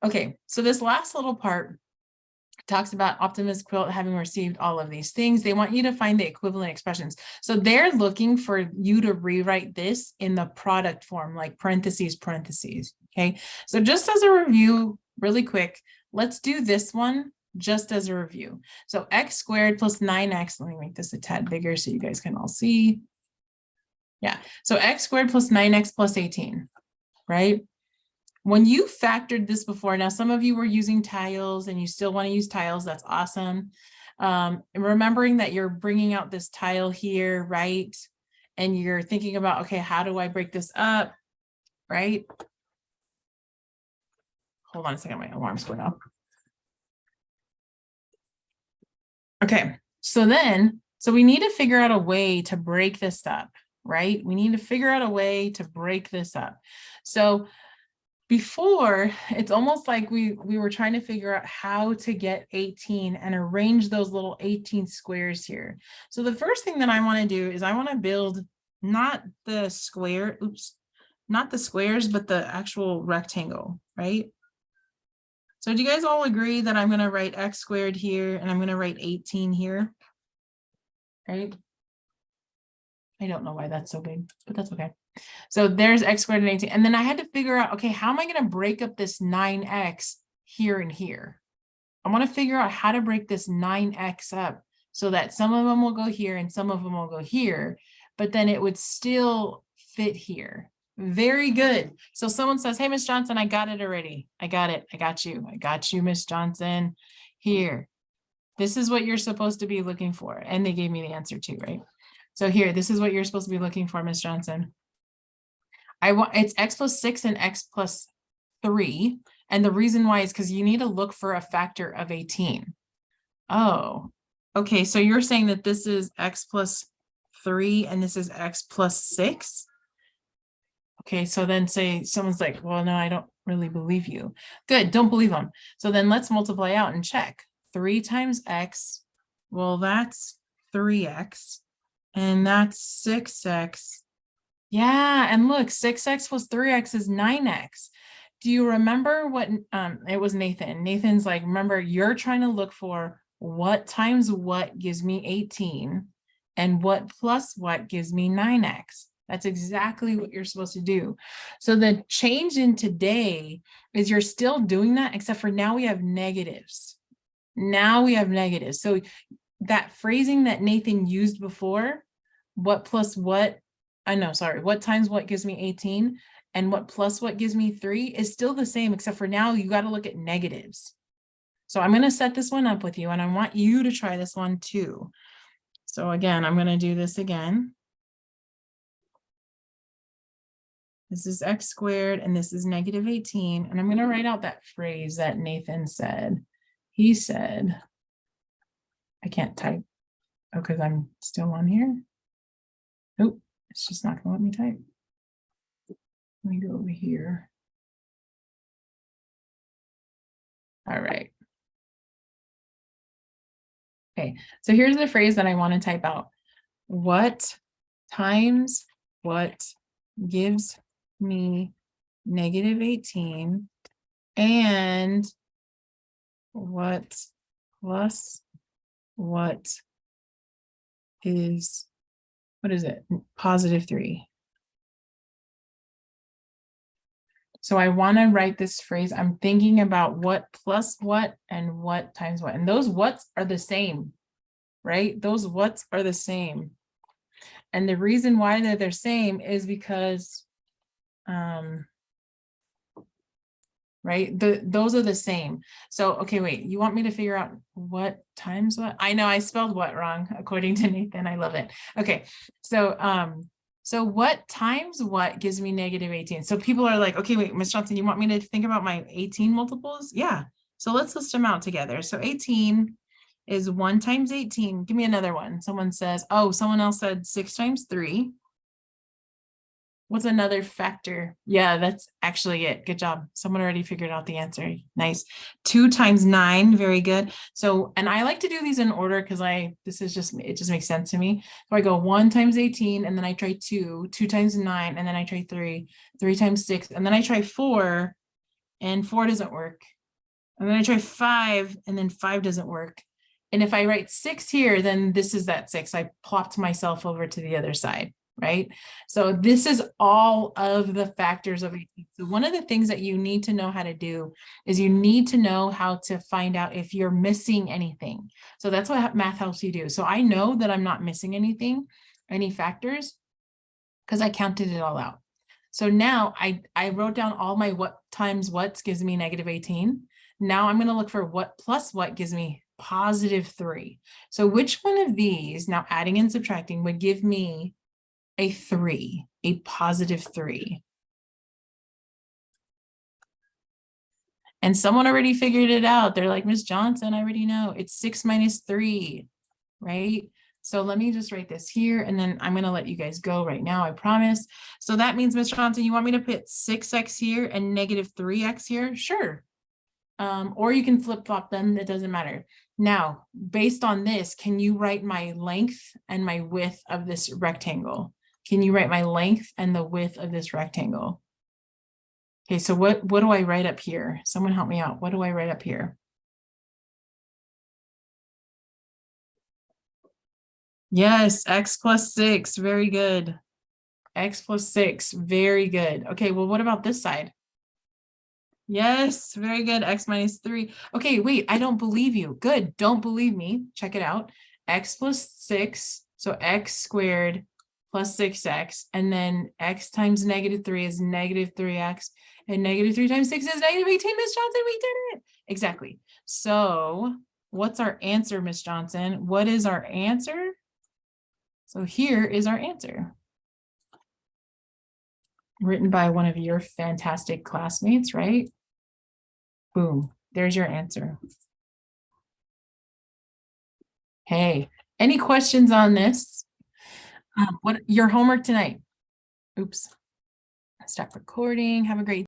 Okay, so this last little part talks about Optimus Quilt having received all of these things. They want you to find the equivalent expressions. So they're looking for you to rewrite this in the product form, like parentheses, parentheses. Okay, so just as a review, really quick, let's do this one just as a review. So x squared plus 9x, let me make this a tad bigger so you guys can all see. Yeah, so x squared plus 9x plus 18, right? When you factored this before, now some of you were using tiles and you still want to use tiles, that's awesome. Remembering that you're bringing out this tile here, right? And you're thinking about, okay, how do I break this up, right? Hold on a second, my alarm's going off. Okay, so we need to figure out a way to break this up, right? We need to figure out a way to break this up. So before, it's almost like we were trying to figure out how to get 18 and arrange those little 18 squares here. So the first thing that I want to do is I want to build not the square, not the squares, but the actual rectangle, right? So do you guys all agree that I'm going to write x squared here and I'm going to write 18 here, right? I don't know why that's so big, but that's okay. So there's x squared and 18. And then I had to figure out, okay, how am I going to break up this 9x here and here? I want to figure out how to break this 9x up so that some of them will go here and some of them will go here, but then it would still fit here. Very good. So someone says, hey, Miss Johnson, I got it already. I got it. I got you. I got you, Miss Johnson. Here. This is what you're supposed to be looking for. And they gave me the answer too, right? So here, this is what you're supposed to be looking for, Miss Johnson. It's x plus 6 and x plus 3. And the reason why is because you need to look for a factor of 18. Oh, okay. So you're saying that this is x plus 3 and this is x plus 6. Okay, so then say someone's like, well, no, I don't really believe you. Good, don't believe them. So then let's multiply out and check. 3 times x, well, that's 3x. And that's 6x. Yeah, and look, 6x plus 3x is 9x. Do you remember what, it was Nathan. Nathan's like, remember, you're trying to look for what times what gives me 18 and what plus what gives me 9x. That's exactly what you're supposed to do. So the change in today is you're still doing that, except for now we have negatives. Now we have negatives. So that phrasing that Nathan used before, what plus what, what times what gives me 18 and what plus what gives me 3 is still the same, except for now you got to look at negatives. So I'm going to set this one up with you and I want you to try this one too. So again, I'm going to do this again. This is x squared and this is negative 18. And I'm going to write out that phrase that Nathan said. He said, I can't type. Oh, because I'm still on here. Nope, it's just not going to let me type. Let me go over here. All right. Okay, so here's the phrase that I want to type out. What times what gives me negative 18 and what plus what is, what is it? Positive 3. So I want to write this phrase. I'm thinking about what plus what and what times what. And those whats are the same, right? Those whats are the same. And the reason why they're the same is because, right? Those are the same. So, okay, wait, you want me to figure out what times what? I know I spelled what wrong, according to Nathan. I love it. Okay, so what times what gives me negative 18? So people are like, okay, wait, Ms. Johnson, you want me to think about my 18 multiples? Yeah, so let's list them out together. So 18 is 1 times 18. Give me another one. Someone says, oh, someone else said 6 times 3. What's another factor? Yeah, that's actually it. Good job. Someone already figured out the answer. Nice. 2 times 9. Very good. So, and I like to do these in order because it just makes sense to me. So I go 1 times 18 and then I try 2, 2 times 9, and then I try 3, 3 times 6, and then I try 4. and 4 doesn't work. And then I try 5 and then 5 doesn't work. And if I write 6 here, then this is that 6. I plopped myself over to the other side, right? So this is all of the factors of 18. So one of the things that you need to know how to do is you need to know how to find out if you're missing anything. So that's what math helps you do. So I know that I'm not missing anything, any factors, because I counted it all out. So now I wrote down all my what times what's gives me negative 18. Now I'm going to look for what plus what gives me positive 3. So which one of these, now adding and subtracting, would give me a 3, a positive 3? And someone already figured it out. They're like, Miss Johnson, I already know. It's 6 minus 3, right? So let me just write this here, and then I'm going to let you guys go right now, I promise. So that means, Miss Johnson, you want me to put 6x here and negative 3x here? Sure. Or you can flip-flop them, it doesn't matter. Now, based on this, can you write my length and my width of this rectangle? Can you write my length and the width of this rectangle? Okay, so what do I write up here? Someone help me out. What do I write up here? Yes, x plus 6, very good. X plus 6, very good. Okay, well, what about this side? Yes, very good. X minus 3. Okay, wait, I don't believe you. Good, don't believe me. Check it out. X plus 6, so x squared plus 6x, and then x times negative 3 is negative 3x, and negative 3 times 6 is negative 18. Miss Johnson, we did it. Exactly. So what's our answer, Miss Johnson? What is our answer? So here is our answer. Written by one of your fantastic classmates, right? Boom, there's your answer. Hey, any questions on this? What your homework tonight? Oops. Stop recording. Have a great